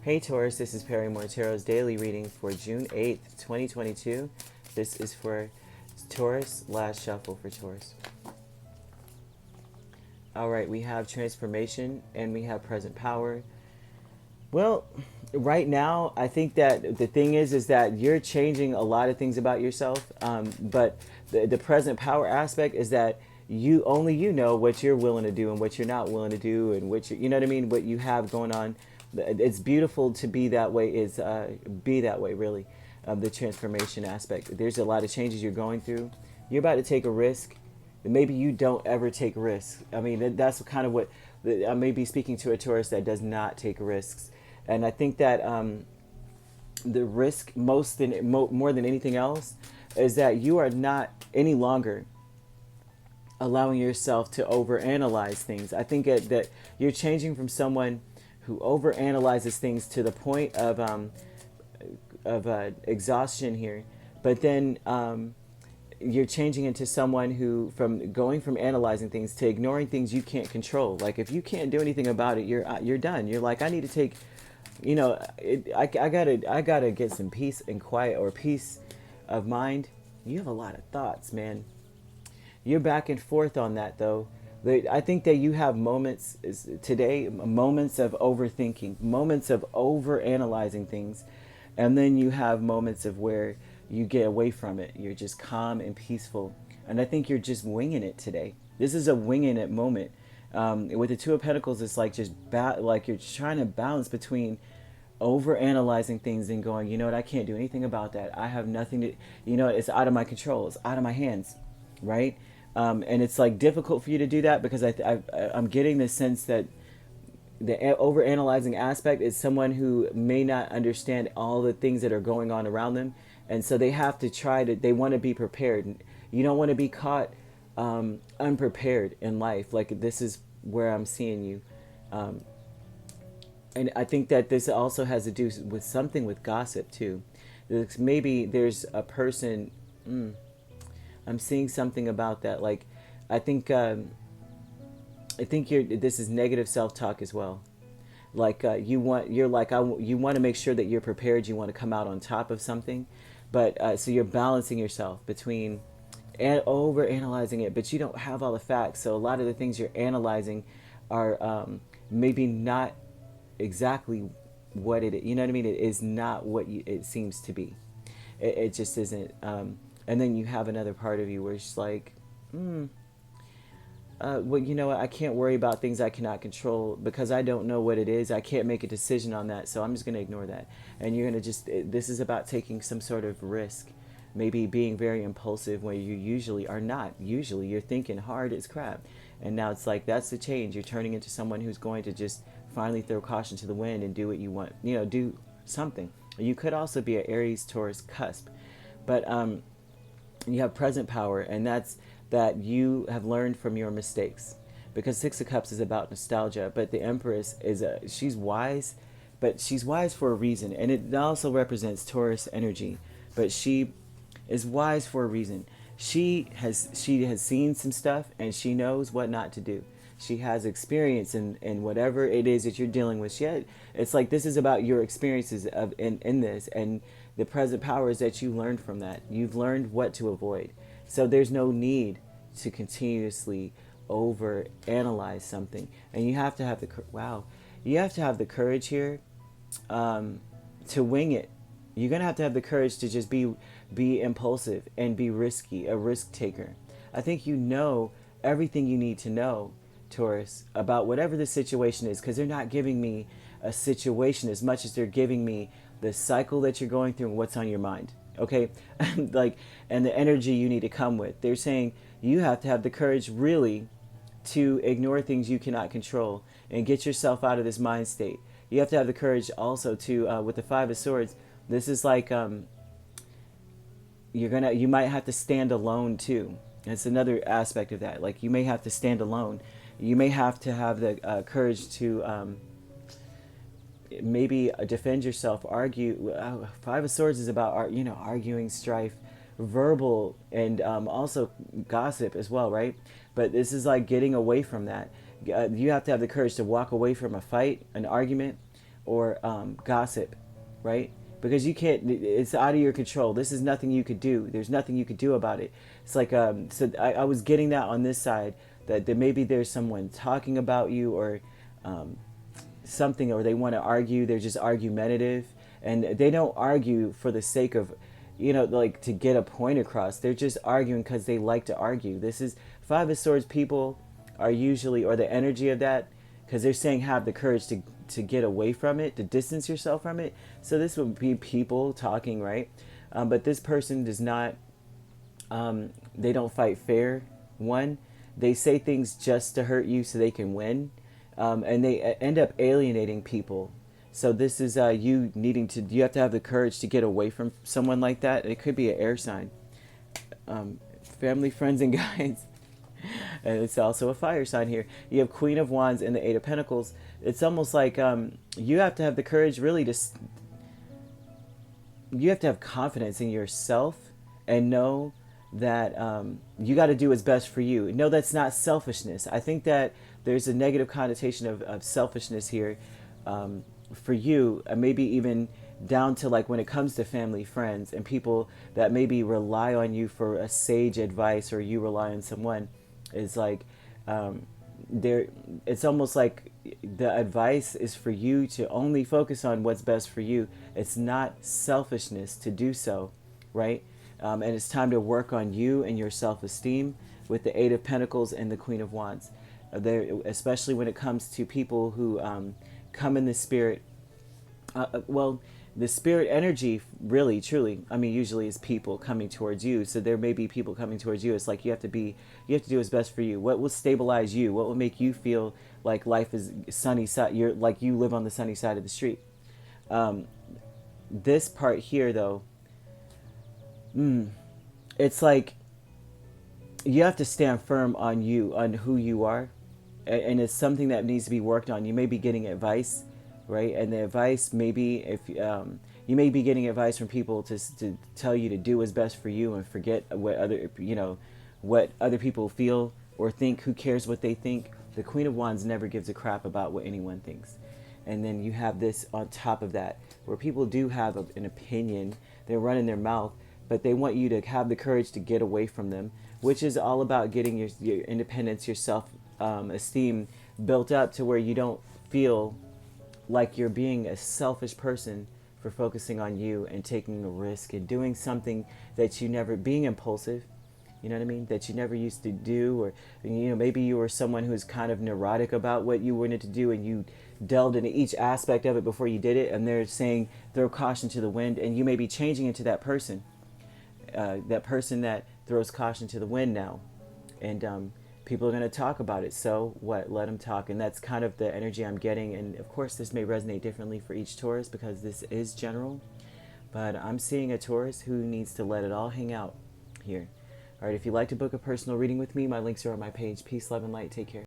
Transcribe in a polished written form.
Hey Taurus, this is Perry Mortero's daily reading for June 8th, 2022. This is for Taurus, last shuffle for Taurus. All right, we have transformation and we have present power. Well, right now, I think that the thing is that you're changing a lot of things about yourself. But the present power aspect is that you know what you're willing to do and what you're not willing to do, and what you know what I mean, what you have going on. It's beautiful to be that way. Is be that way really. The transformation aspect. There's a lot of changes you're going through. You're about to take a risk. Maybe you don't ever take risks. I mean, that's kind of what I may be speaking to a Taurus that does not take risks. And I think that the risk more than anything else is that you are not any longer allowing yourself to overanalyze things. I think that you're changing from someone who overanalyzes things to the point of exhaustion here, but then you're changing into someone who from going from analyzing things to ignoring things you can't control. Like if you can't do anything about it, you're done. You're like, I need to take, I gotta get some peace and quiet, or peace of mind. You have a lot of thoughts, man. You're back and forth on that though. I think that you have moments today, moments of overthinking, moments of overanalyzing things, and then you have moments of where you get away from it. You're just calm and peaceful, and I think you're just winging it today. This is a winging it moment. With the Two of Pentacles, it's like just like you're trying to balance between over analyzing things and going, you know what, I can't do anything about that. I have nothing to, it's out of my control. It's out of my hands, right? And it's like difficult for you to do that because I'm getting the sense that the over analyzing aspect is someone who may not understand all the things that are going on around them. And so they have to they want to be prepared. You don't want to be caught unprepared in life. Like this is where I'm seeing you. And I think that this also has to do with something with gossip too. Maybe there's a person, I'm seeing something about that. Like, I think this is negative self-talk as well. Like you want to make sure that you're prepared. You want to come out on top of something, but so you're balancing yourself between and over analyzing it, but you don't have all the facts. So a lot of the things you're analyzing are maybe not exactly what it is. You know what I mean? It is not what it seems to be. It just isn't. And then you have another part of you where it's like, well, you know what? I can't worry about things I cannot control because I don't know what it is. I can't make a decision on that, so I'm just going to ignore that. And you're going to this is about taking some sort of risk. Maybe being very impulsive when you usually are not. Usually you're thinking hard as crap. And now it's like, that's the change. You're turning into someone who's going to just finally throw caution to the wind and do what you want. Do something. You could also be an Aries Taurus cusp. But you have present power, and that's that you have learned from your mistakes. Because Six of Cups is about nostalgia, but the Empress she's wise, but she's wise for a reason. And it also represents Taurus energy. But she is wise for a reason. She has seen some stuff, and she knows what not to do. She has experience in whatever it is that you're dealing with. It's like this is about your experiences in this, and the present power is that you learned from that. You've learned what to avoid. So there's no need to continuously over analyze something. And you have to have the courage here to wing it. You're gonna have to have the courage to just be impulsive and be risky, a risk taker. I think you know everything you need to know, Taurus, about whatever the situation is, because they're not giving me a situation as much as they're giving me the cycle that you're going through and what's on your mind. Okay? And the energy you need to come with. They're saying you have to have the courage really to ignore things you cannot control and get yourself out of this mind state. You have to have the courage also to, with the Five of Swords, this is like you might have to stand alone too. It's another aspect of that. Like you may have to stand alone. You may have to have the courage to maybe defend yourself, argue. Five of Swords is about arguing, strife, verbal, and also gossip as well, right? But this is like getting away from that. You have to have the courage to walk away from a fight, an argument, or gossip, right? Because you can't, it's out of your control. This is nothing you could do. There's nothing you could do about it. It's like, so I was getting that on this side, that maybe there's someone talking about you, or something, or they want to argue. They're just argumentative, and they don't argue for the sake of, like to get a point across. They're just arguing because they like to argue. This is Five of Swords people are usually, or the energy of that, because they're saying have the courage to get away from it, to distance yourself from it. So this would be people talking, right? But this person does not, they don't fight fair. One, they say things just to hurt you so they can win, and they end up alienating people. So this is you needing to, you have to have the courage to get away from someone like that. It could be an air sign, family, friends, and guides. And it's also a fire sign here. You have Queen of Wands and the Eight of Pentacles. It's almost like you have to have the courage really to, you have to have confidence in yourself and know that you got to do what's best for you. No, that's not selfishness. I think that there's a negative connotation of selfishness here for you, maybe even down to like when it comes to family, friends, and people that maybe rely on you for a sage advice, or you rely on someone. Is like there, it's almost like the advice is for you to only focus on what's best for you. It's not selfishness to do so, right? And it's time to work on you and your self-esteem with the Eight of Pentacles and the Queen of Wands. There, especially when it comes to people who come in the spirit. Well, the spirit energy, really, truly, I mean, usually is people coming towards you. So there may be people coming towards you. It's like you have to do what's best for you. What will stabilize you? What will make you feel like life is sunny side? You're like you live on the sunny side of the street. This part here, though, it's like you have to stand firm on you, on who you are, and it's something that needs to be worked on. You may be getting advice, right? And the advice, maybe if you may be getting advice from people to tell you to do what's best for you and forget what other people feel or think. Who cares what they think? The Queen of Wands never gives a crap about what anyone thinks. And then you have this on top of that, where people do have an opinion. They're running their mouth, but they want you to have the courage to get away from them, which is all about getting your independence, your self-esteem built up to where you don't feel like you're being a selfish person for focusing on you and taking a risk and doing something that you never, being impulsive, you know what I mean, that you never used to do. Or maybe you were someone who's kind of neurotic about what you wanted to do, and you delved into each aspect of it before you did it, and they're saying throw caution to the wind, and you may be changing into that person that throws caution to the wind now. And people are going to talk about it. So what? Let them talk. And that's kind of the energy I'm getting. And of course, this may resonate differently for each Taurus because this is general. But I'm seeing a Taurus who needs to let it all hang out here. All right, if you'd like to book a personal reading with me, my links are on my page. Peace, love, and light. Take care.